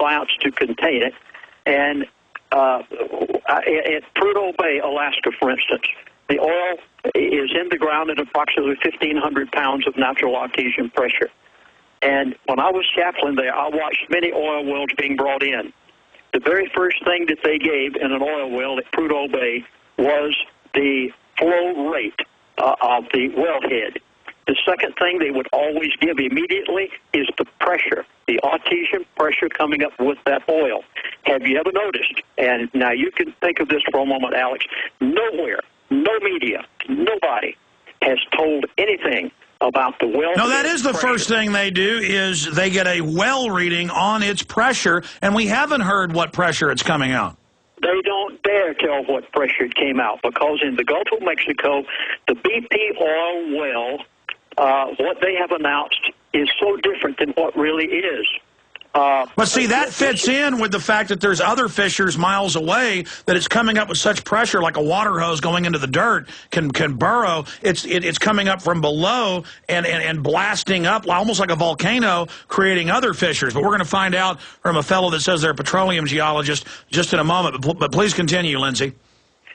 science to contain it. And at Prudhoe Bay, Alaska, for instance, the oil is in the ground at approximately 1,500 pounds of natural artesian pressure. And when I was chaplain there, I watched many oil wells being brought in. The very first thing that they gave in an oil well at Prudhoe Bay was the flow rate of the wellhead. The second thing they would always give immediately is the pressure, the artesian pressure coming up with that oil. Have you ever noticed, and now you can think of this for a moment, Alex, nowhere, no media, nobody has told anything about the well. No, that is the first thing they do is they get a well reading on its pressure, and we haven't heard what pressure it's coming out. They don't dare tell what pressure it came out, because in the Gulf of Mexico, the BP oil well, what they have announced is so different than what really is. But see, that fits in with the fact that there's other fissures miles away that it's coming up with such pressure, like a water hose going into the dirt can burrow. It's coming up from below and blasting up, almost like a volcano, creating other fissures. But we're going to find out from a fellow that says they're a petroleum geologist just in a moment. But please continue, Lindsay.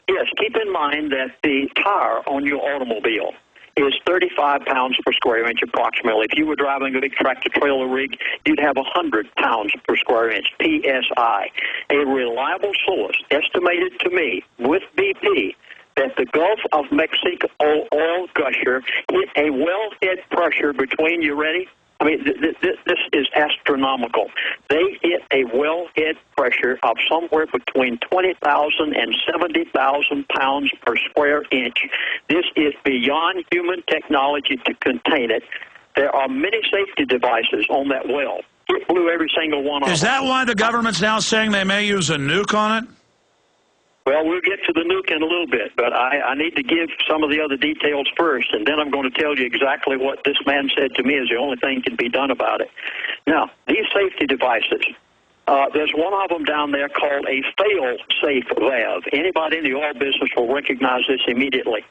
Yes, keep in mind that the tire on your automobile is 35 pounds per square inch approximately. If you were driving a big tractor-trailer rig, you'd have 100 pounds per square inch, PSI. A reliable source estimated to me with BP that the Gulf of Mexico oil gusher hit a wellhead pressure between, you ready? I mean, this is astronomical. They hit a wellhead pressure of somewhere between 20,000 and 70,000 pounds per square inch. This is beyond human technology to contain it. There are many safety devices on that well. It blew every single one of them. Is that why the government's now saying they may use a nuke on it? Well, we'll get to the nuke in a little bit, but I need to give some of the other details first, and then I'm going to tell you exactly what this man said to me is the only thing can be done about it. Now, these safety devices, there's one of them down there called a fail-safe valve. Anybody in the oil business will recognize this immediately.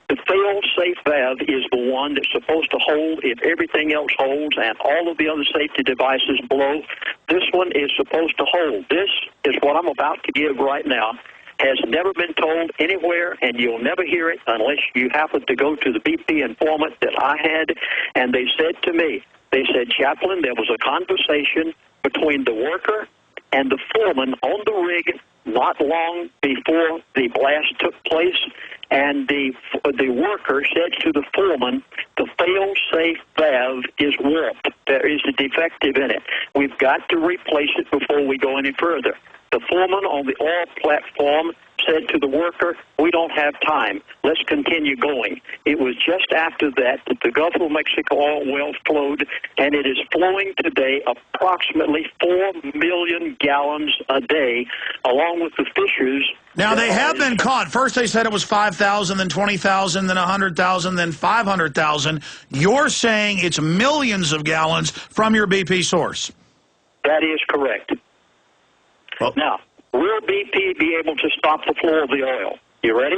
The fail-safe valve is the one that's supposed to hold if everything else holds and all of the other safety devices blow. This one is supposed to hold. This is what I'm about to give right now. Has never been told anywhere, and you'll never hear it unless you happen to go to the BP informant that I had, and they said to me, they said, Chaplain, there was a conversation between the worker and the foreman on the rig not long before the blast took place, and the worker said to the foreman, the fail-safe valve is warped. There is a defective in it. We've got to replace it before we go any further. The foreman on the oil platform said to the worker, we don't have time. Let's continue going. It was just after that the Gulf of Mexico oil well flowed, and it is flowing today approximately 4 million gallons a day, along with the fissures. Now, they have been caught. First they said it was 5,000, then 20,000, then 100,000, then 500,000. You're saying it's millions of gallons from your BP source. That is correct. Well, now, will BP be able to stop the flow of the oil? You ready?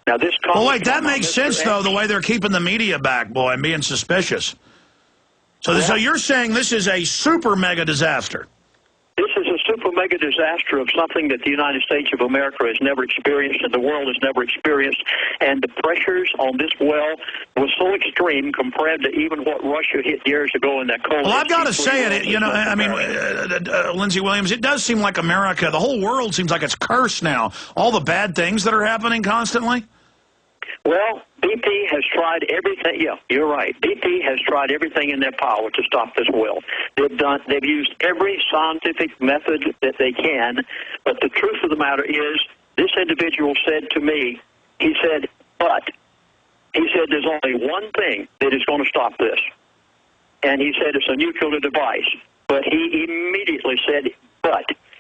Now, this comes well, wait, that makes sense, though, the way they're keeping the media back, boy, and being suspicious. So you're saying this is a super mega disaster? This is a super mega disaster of something that the United States of America has never experienced and the world has never experienced. And the pressures on this well was so extreme compared to even what Russia hit years ago in that cold. Well, I've got to say it, you know, I mean, Lindsey Williams, it does seem like America, the whole world seems like it's cursed now. All the bad things that are happening constantly. Well, BP has tried everything. Yeah, you're right. BP has tried everything in their power to stop this well. They've used every scientific method that they can, but the truth of the matter is, this individual said to me, he said, there's only one thing that is going to stop this. And he said it's a nuclear device. But he immediately said,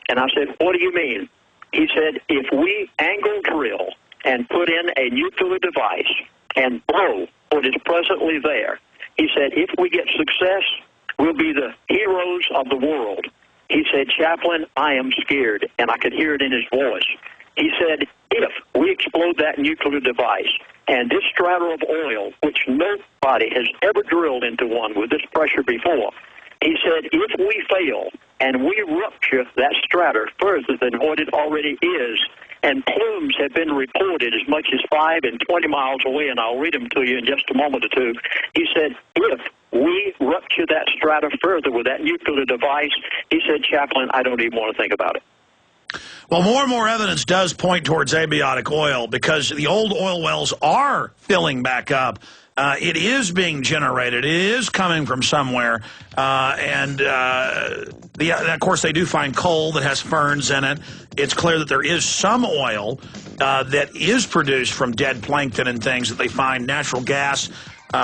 and I said, what do you mean? He said, if we angle drill and put in a nuclear device and blow what is presently there, he said, if we get success, we'll be the heroes of the world. He said, Chaplain, I am scared, and I could hear it in his voice. He said, if we explode that nuclear device and this strata of oil, which nobody has ever drilled into one with this pressure before, he said, if we fail, and we rupture that strata further than what it already is. And plumes have been reported as much as 5 and 20 miles away, and I'll read them to you in just a moment or two. He said, if we rupture that strata further with that nuclear device, he said, Chaplain, I don't even want to think about it. Well, more and more evidence does point towards abiotic oil because the old oil wells are filling back up. It is being generated. It is coming from somewhere. Of course, they do find coal that has ferns in it. It's clear that there is some oil that is produced from dead plankton and things that they find, natural gas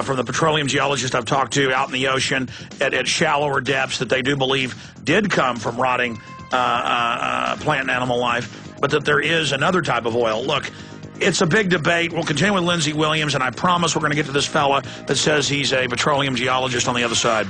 from the petroleum geologist I've talked to out in the ocean at shallower depths that they do believe did come from rotting plant and animal life, but that there is another type of oil. Look, it's a big debate. We'll continue with Lindsey Williams, and I promise we're going to get to this fella that says he's a petroleum geologist on the other side.